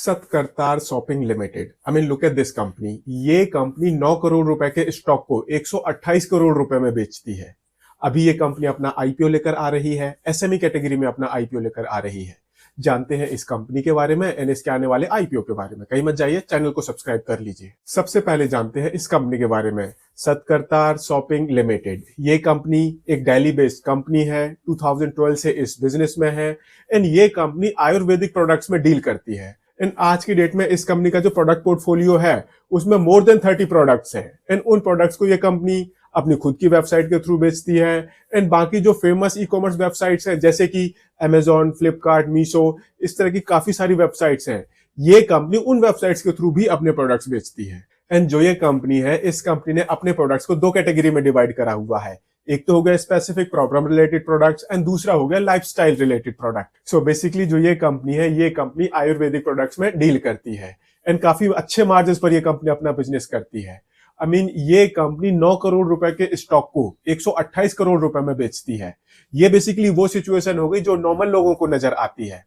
सतकरतार shopping limited. I mean look at this company. ये company 9 crore रुपए के स्टॉक को 128 करोड़ रुपए में बेचती है। अभी ये कंपनी अपना आईपीओ लेकर आ रही है, एसएमई कैटेगरी में अपना आईपीओ लेकर आ रही है। जानते हैं इस कंपनी के बारे में एंड इसके आने वाले आईपीओ के बारे में। कहीं मत जाइए, चैनल को सब्सक्राइब कर लीजिए। सबसे पहले जानते हैं इस कंपनी के बारे में। सतकरतार शॉपिंग लिमिटेड ये कंपनी एक दिल्ली बेस्ड कंपनी है। 2012 से इस बिजनेस में है एंड ये कंपनी आयुर्वेदिक प्रोडक्ट्स में डील करती है। एंड आज की डेट में इस कंपनी का जो प्रोडक्ट पोर्टफोलियो है उसमें मोर देन 30 प्रोडक्ट्स हैं एंड उन प्रोडक्ट्स को ये कंपनी अपनी खुद की वेबसाइट के थ्रू बेचती है एंड बाकी जो फेमस ई कॉमर्स वेबसाइट्स हैं जैसे कि अमेजॉन, फ्लिपकार्ट, मीशो, इस तरह की काफी सारी वेबसाइट्स हैं, ये कंपनी उन वेबसाइट्स के थ्रू भी अपने प्रोडक्ट्स बेचती है। एंड जो ये कंपनी है, इस कंपनी ने अपने प्रोडक्ट्स को दो कैटेगरी में डिवाइड करा हुआ है। एक तो हो गया specific problem related products and दूसरा हो गया lifestyle related product. So basically जो ये कंपनी है, ये कंपनी आयुर्वेदिक प्रोडक्ट्स में डील करती है एंड काफी अच्छे मार्जिन पर ये कंपनी अपना बिजनेस करती है। आई मीन ये कंपनी 9 करोड़ रुपए के स्टॉक को 128 करोड़ रुपए में बेचती है। ये बेसिकली वो सिचुएशन हो गई जो नॉर्मल लोगों को नजर आती है।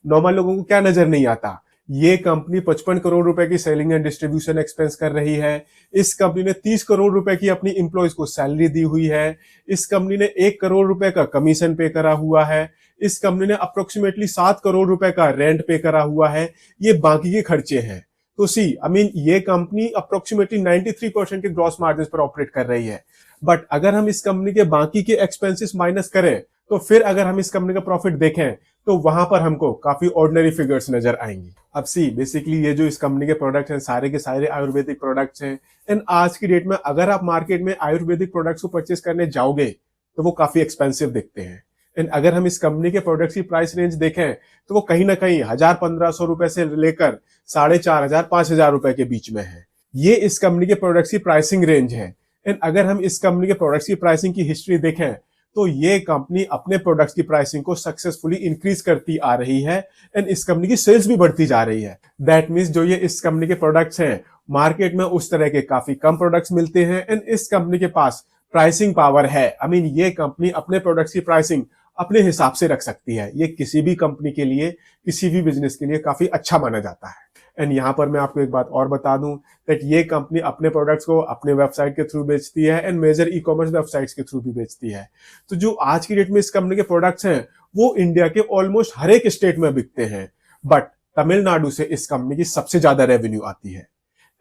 नॉर्मल लोगों को क्या नजर नहीं आता? ये कंपनी 55 करोड़ रुपए की सेलिंग एंड डिस्ट्रीब्यूशन एक्सपेंस कर रही है। इस कंपनी ने 30 करोड़ रुपए की अपनी इंप्लॉइज को सैलरी दी हुई है। इस कंपनी ने 1 करोड़ रुपए का कमीशन पे करा हुआ है। इस कंपनी ने अप्रोक्सीमेटली 7 करोड़ रुपए का रेंट पे करा हुआ है। ये बाकी के खर्चे हैं। तो सी आई मीन ये कंपनी अप्रोक्सीमेटली 93% के ग्रॉस मार्जिन पर ऑपरेट कर रही है। बट अगर हम इस कंपनी के बाकी के एक्सपेंसेस माइनस करें तो फिर अगर हम इस कंपनी का प्रॉफिट देखें तो वहां पर हमको काफी ऑर्डिनरी फिगर्स नजर आएंगी। अब सी बेसिकली ये जो इस कंपनी के प्रोडक्ट्स हैं सारे के सारे आयुर्वेदिक प्रोडक्ट्स हैं एंड आज की डेट में अगर आप मार्केट में आयुर्वेदिक प्रोडक्ट्स को परचेस करने जाओगे तो वो काफी एक्सपेंसिव दिखते हैं। एंड अगर हम इस कंपनी के प्रोडक्ट्स की प्राइस रेंज देखें तो वो कहीं ना कहीं 1,000-1,500 रुपए से लेकर 4,500-5,000 रुपए के बीच में है। ये इस कंपनी के प्रोडक्ट्स की प्राइसिंग रेंज है। एंड अगर हम इस कंपनी के प्रोडक्ट्स की प्राइसिंग की हिस्ट्री देखें तो ये कंपनी अपने प्रोडक्ट्स की प्राइसिंग को सक्सेसफुली इंक्रीज करती आ रही है एंड इस कंपनी की सेल्स भी बढ़ती जा रही है। दैट मीन्स जो ये इस कंपनी के प्रोडक्ट्स हैं मार्केट में उस तरह के काफी कम प्रोडक्ट्स मिलते हैं एंड इस कंपनी के पास प्राइसिंग पावर है। आई मीन ये कंपनी अपने प्रोडक्ट्स की प्राइसिंग अपने हिसाब से रख सकती है। ये किसी भी कंपनी के लिए, किसी भी बिजनेस के लिए काफी अच्छा माना जाता है। एंड यहां पर मैं आपको एक बात और बता दूं दैट ये कंपनी अपने प्रोडक्ट्स को अपने वेबसाइट के थ्रू बेचती है and major e commerce websites के थ्रू भी बेचती है। तो जो आज की डेट में इस कंपनी के प्रोडक्ट्स हैं वो इंडिया के ऑलमोस्ट हर एक स्टेट में बिकते हैं। बट तमिलनाडु से इस कंपनी की सबसे ज्यादा रेवेन्यू आती है।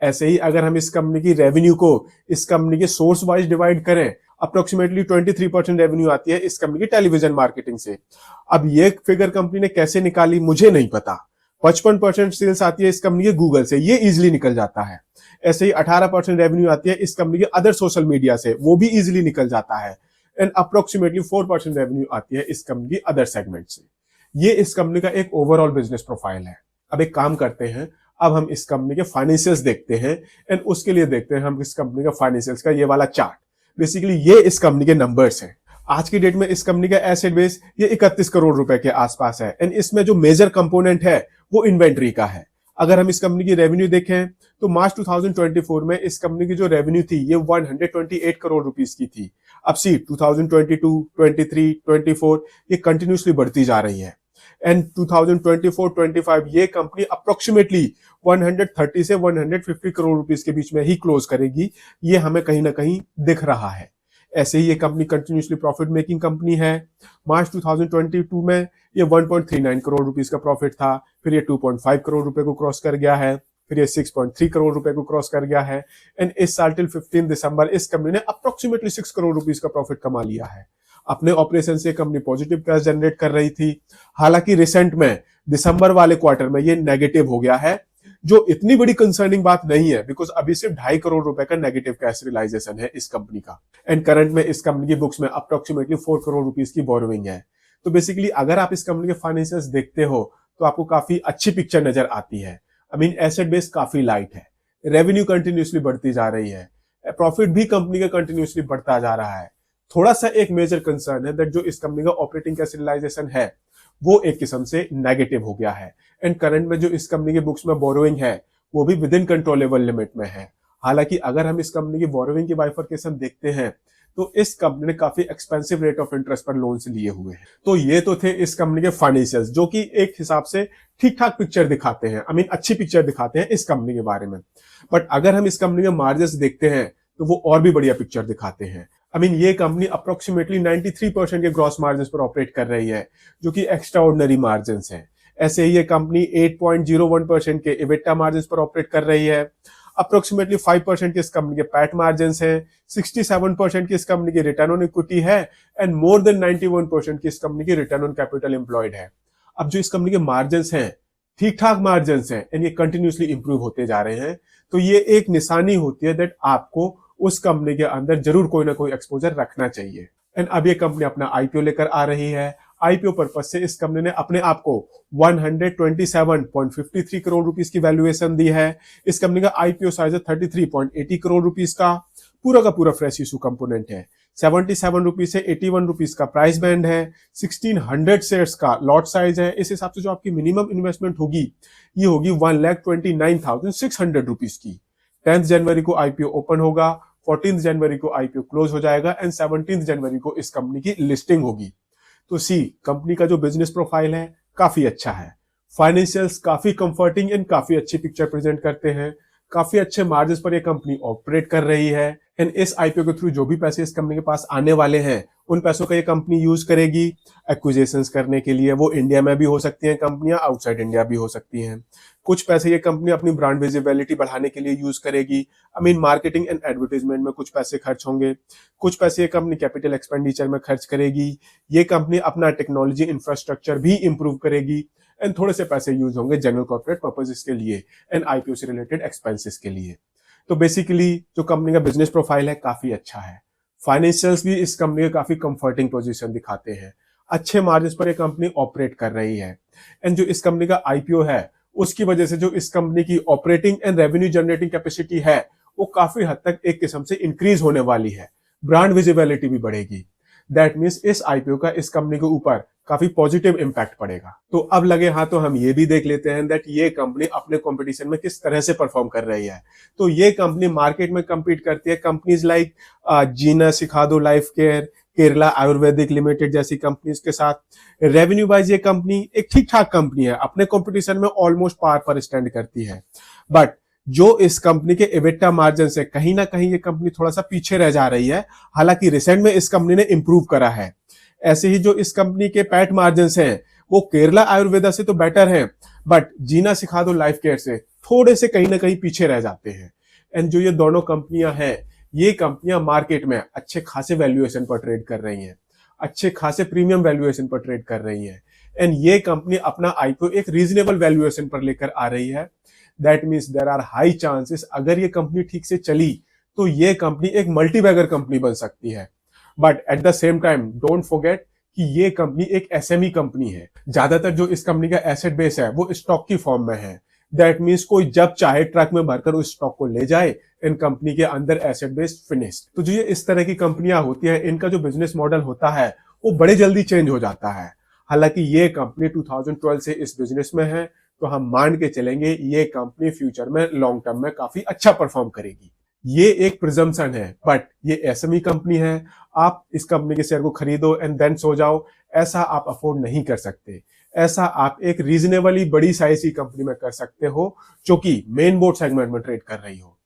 ऐसे ही अगर हम इस कंपनी की रेवेन्यू को इस कंपनी के सोर्स वाइज डिवाइड करें, अप्रोक्सीमेटली 23% रेवेन्यू आती है इस कंपनी की टेलीविजन मार्केटिंग से। अब ये फिगर कंपनी ने कैसे निकाली मुझे नहीं पता। 55% सेल्स आती है इस कंपनी के गूगल से, ये इजीली निकल जाता है। ऐसे ही 18% रेवेन्यू आती है इस कंपनी के अदर सोशल मीडिया से, वो भी इजीली निकल जाता है। एंड अप्रोक्सीमेटली 4% रेवेन्यू आती है इस कंपनी की अदर सेगमेंट से। ये इस कंपनी का एक ओवरऑल बिजनेस प्रोफाइल है। अब एक काम करते हैं, अब हम इस कंपनी के फाइनेंशियल्स देखते हैं एंड उसके लिए देखते हैं हम इस कंपनी का फाइनेंशियल्स का ये वाला चार्ट। बेसिकली ये इस कंपनी के नंबर्स हैं। आज की डेट में इस कंपनी का एसेट बेस ये 31 करोड़ रुपए के आसपास है एंड इसमें जो मेजर कंपोनेंट है वो इन्वेंट्री का है। अगर हम इस कंपनी की रेवेन्यू देखें तो मार्च 2024 में इस कंपनी की जो रेवेन्यू थी ये 128 करोड़ रुपीस की थी। अब सी 2022, 23, 24 ये कंटिन्यूसली बढ़ती जा रही है एंड 2024-25 ये कंपनी अप्रोक्सीमेटली 130 से 150 करोड़ रुपीस के बीच में ही क्लोज करेगी। ये हमें कहीं ना कहीं दिख रहा है। ऐसे ही ये company continuously profit making company है। मार्च 2022 में ये 1.39 करोड़ रुपीस का प्रॉफिट था, फिर ये 2.5 करोड़ रुपए को क्रॉस कर गया है, फिर ये 6.3 करोड़ रुपए को क्रॉस कर गया है एंड इस साल टिल 15 दिसंबर इस कंपनी ने अप्रोक्सीमेटली 6 करोड़ रुपीस का प्रॉफिट कमा लिया है। अपने ऑपरेशन से कंपनी पॉजिटिव कैश जनरेट कर रही थी। हालांकि रिसेंट में दिसंबर वाले क्वार्टर में ये नेगेटिव हो गया है, जो इतनी बड़ी कंसर्निंग बात नहीं है बिकॉज अभी सिर्फ 2.5 करोड़ रुपए का नेगेटिव कैश रियलाइजेशन है इस कंपनी का एंड करंट में इस कंपनी की बुक्स में अप्रोक्सीमेटली 4 करोड़ रुपीस की बोरोइंग है। तो बेसिकली अगर आप इस कंपनी के फाइनेंशियल्स देखते हो तो आपको काफी अच्छी पिक्चर नजर आती है। आई मीन एसेट बेस काफी लाइट है, रेवेन्यू कंटिन्यूसली बढ़ती जा रही है, प्रॉफिट भी कंपनी का कंटिन्यूसली बढ़ता जा रहा है। थोड़ा सा एक मेजर कंसर्न है दैट जो इस कंपनी का ऑपरेटिंग कैश रियलाइजेशन है वो एक किस्म से नेगेटिव हो गया है एंड करंट में जो इस कंपनी के बुक्स में बोरोइंग है वो भी विद इन कंट्रोलेबल लिमिट में है। हालांकि अगर हम इस कंपनी की बोरोइंग की बाइफरकेशन देखते हैं तो इस कंपनी ने काफी एक्सपेंसिव रेट ऑफ इंटरेस्ट पर लोन्स लिए हुए हैं। तो ये तो थे इस कंपनी के फाइनेंशियल्स, जो कि एक हिसाब से ठीक ठाक पिक्चर दिखाते हैं, आई मीन अच्छी पिक्चर दिखाते हैं इस कंपनी के बारे में। बट अगर हम इस कंपनी के मार्जिन देखते हैं तो वो और भी बढ़िया पिक्चर दिखाते हैं। आई मीन ये कंपनी अप्रोक्सीमेटली 93% के ग्रॉस मार्जिन पर ऑपरेट कर रही है, जो कि एक्स्ट्रा ऑर्डिनरी मार्जिन है। ऐसे ही ये कंपनी 8.01% के इबिटा मार्जिन पर ऑपरेट कर रही है। अप्रोक्सीमेटली 5% की इस कंपनी के पैट मार्जिन है, 67% की इस कंपनी की रिटर्न ऑन इक्विटी है एंड मोर देन 91% की इस कंपनी की रिटर्न ऑन कैपिटल एम्प्लॉयड है। अब जो इस कंपनी के मार्जिन हैं, ठीक ठाक मार्जिन हैं एंड ये कंटिन्यूसली इंप्रूव होते जा रहे हैं, तो ये एक निशानी होती है दैट आपको उस कंपनी के अंदर जरूर कोई ना कोई एक्सपोजर रखना चाहिए। एंड अब ये कंपनी अपना आईपीओ लेकर आ रही है। आईपीओ पर्पस से इस कंपनी ने अपने आप को 127.53 करोड़ रुपीस की वैल्यूएशन दी है। इस कंपनी का आईपीओ साइज है 33.80 करोड़ रुपीस का पूरा फ्रेश इशू कंपोनेंट है। 77 रुपीज से 81 रुपीज का प्राइस बैंड है। 1600 शेयर्स का लॉट साइज है। इस हिसाब से जो आपकी मिनिमम इन्वेस्टमेंट होगी ये होगी 1,29,600 रुपीज की। 10 जनवरी को आईपीओ ओपन होगा, 14 जनवरी को आईपीओ क्लोज हो जाएगा एंड 17 जनवरी को इस कंपनी की लिस्टिंग होगी। तो सी कंपनी का जो बिजनेस प्रोफाइल है काफी अच्छा है, फाइनेंशियल्स काफी कंफर्टिंग एंड काफी अच्छी पिक्चर प्रेजेंट करते हैं। काफी अच्छे मार्जिन पर ये कंपनी ऑपरेट कर रही है एंड इस आईपीओ के थ्रू जो भी पैसे इस कंपनी के पास आने वाले हैं उन पैसों का ये कंपनी यूज करेगी एक्विजिशंस करने के लिए। वो इंडिया में भी हो सकती हैं कंपनियां, आउटसाइड इंडिया भी हो सकती हैं। कुछ पैसे ये कंपनी अपनी ब्रांड विजिबिलिटी बढ़ाने के लिए यूज करेगी, I mean marketing and advertisement में कुछ पैसे खर्च होंगे। कुछ पैसे ये कंपनी कैपिटल एक्सपेंडिचर में खर्च करेगी। ये कंपनी अपना टेक्नोलॉजी इंफ्रास्ट्रक्चर भी इंप्रूव करेगी एंड थोड़े से पैसे यूज होंगे जनरल कॉर्पोरेट पर्पसेस के लिए एंड आईपीओ से रिलेटेड एक्सपेंसेस के लिए। तो बेसिकली जो कंपनी का बिजनेस प्रोफाइल है काफी अच्छा है। फाइनेंशियल्स भी इस कंपनी के काफी कंफर्टिंग पोजीशन दिखाते हैं। अच्छे मार्जिन पर यह कंपनी ऑपरेट कर रही है एंड जो इस कंपनी का आईपीओ है उसकी वजह से जो इस कंपनी की operating and revenue generating capacity है वो काफी हद तक एक किस्म से इंक्रीज होने वाली है। ब्रांड विजिबिलिटी भी बढ़ेगी। दैट मीन्स इस आईपीओ का इस कंपनी के ऊपर काफी पॉजिटिव इंपैक्ट पड़ेगा। तो अब लगे हाँ तो हम ये भी देख लेते हैं दैट ये कंपनी अपने कंपटीशन में किस तरह से परफॉर्म कर रही है। तो ये कंपनी मार्केट में compete करती है companies like Jeena Sikhado life care, Kerala Ayurvedic limited जैसी कंपनीज के साथ। रेवेन्यू वाइज ये कंपनी एक ठीक ठाक कंपनी है, अपने कंपटीशन में ऑलमोस्ट पार पर स्टैंड करती है। बट जो इस कंपनी के एबिटा मार्जिन से कहीं ना कहीं ये कंपनी थोड़ा सा पीछे रह जा रही है। हालांकि रिसेंट में इस कंपनी ने इंप्रूव करा है। ऐसे ही जो इस कंपनी के पैट मार्जिन हैं वो केरला आयुर्वेदा से तो बेटर हैं, but Jeena Sikhado life care से थोड़े से कहीं ना कहीं पीछे रह जाते हैं। एंड जो ये दोनों कंपनियां हैं ये कंपनियां मार्केट में अच्छे खासे वैल्यूएशन पर ट्रेड कर रही हैं, अच्छे खासे प्रीमियम वैल्यूएशन पर ट्रेड कर रही हैं एंड ये कंपनी अपना आईपीओ एक रीजनेबल वैल्यूएशन पर लेकर आ रही है। That means there are high chances अगर ये कंपनी ठीक से चली तो ये कंपनी एक मल्टीबैगर कंपनी बन सकती है। But at the same time don't forget कि ये कंपनी एक एसएमई कंपनी है। ज्यादातर जो इस कंपनी का एसेट बेस है वो स्टॉक की फॉर्म में है। दैट मीन्स कोई जब चाहे ट्रक में भरकर उस स्टॉक को ले जाए, इन कंपनी के अंदर एसेट बेस फिनिश्ड। तो जो ये इस तरह की कंपनियां होती हैं इनका जो बिजनेस मॉडल होता है वो बड़े जल्दी चेंज हो जाता है। हालांकि ये कंपनी 2012 से इस बिजनेस में है तो हम मान के चलेंगे ये कंपनी फ्यूचर में लॉन्ग टर्म में काफी अच्छा परफॉर्म करेगी। ये एक प्रिजम्पशन है, बट ये एसएमई कंपनी है। आप इस कंपनी के शेयर को खरीदो एंड देन सो जाओ, ऐसा आप अफोर्ड नहीं कर सकते। ऐसा आप एक रीजनेबली बड़ी साइज की कंपनी में कर सकते हो जो कि मेन बोर्ड सेगमेंट में ट्रेड कर रही हो।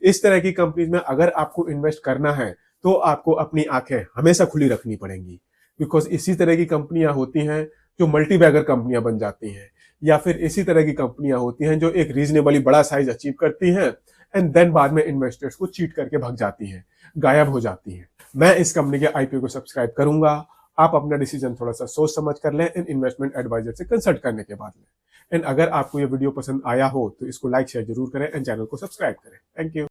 इस तरह की कंपनीज में अगर आपको इन्वेस्ट करना है तो आपको अपनी आंखें हमेशा खुली रखनी पड़ेंगी, बिकॉज इसी तरह की कंपनियां होती हैं जो मल्टीबैगर कंपनियां बन जाती हैं, या फिर इसी तरह की कंपनियां होती हैं जो एक रीजनेबली बड़ा साइज अचीव करती हैं एंड देन बाद में इन्वेस्टर्स को चीट करके भाग जाती हैं, गायब हो जाती हैं। मैं इस कंपनी के आईपीओ को सब्सक्राइब करूंगा। आप अपना डिसीजन थोड़ा सा सोच समझ कर लें एंड इन्वेस्टमेंट एडवाइजर से कंसल्ट करने के बाद लें। एंड अगर आपको ये वीडियो पसंद आया हो तो इसको लाइक शेयर जरूर करें एंड चैनल को सब्सक्राइब करें। Thank you.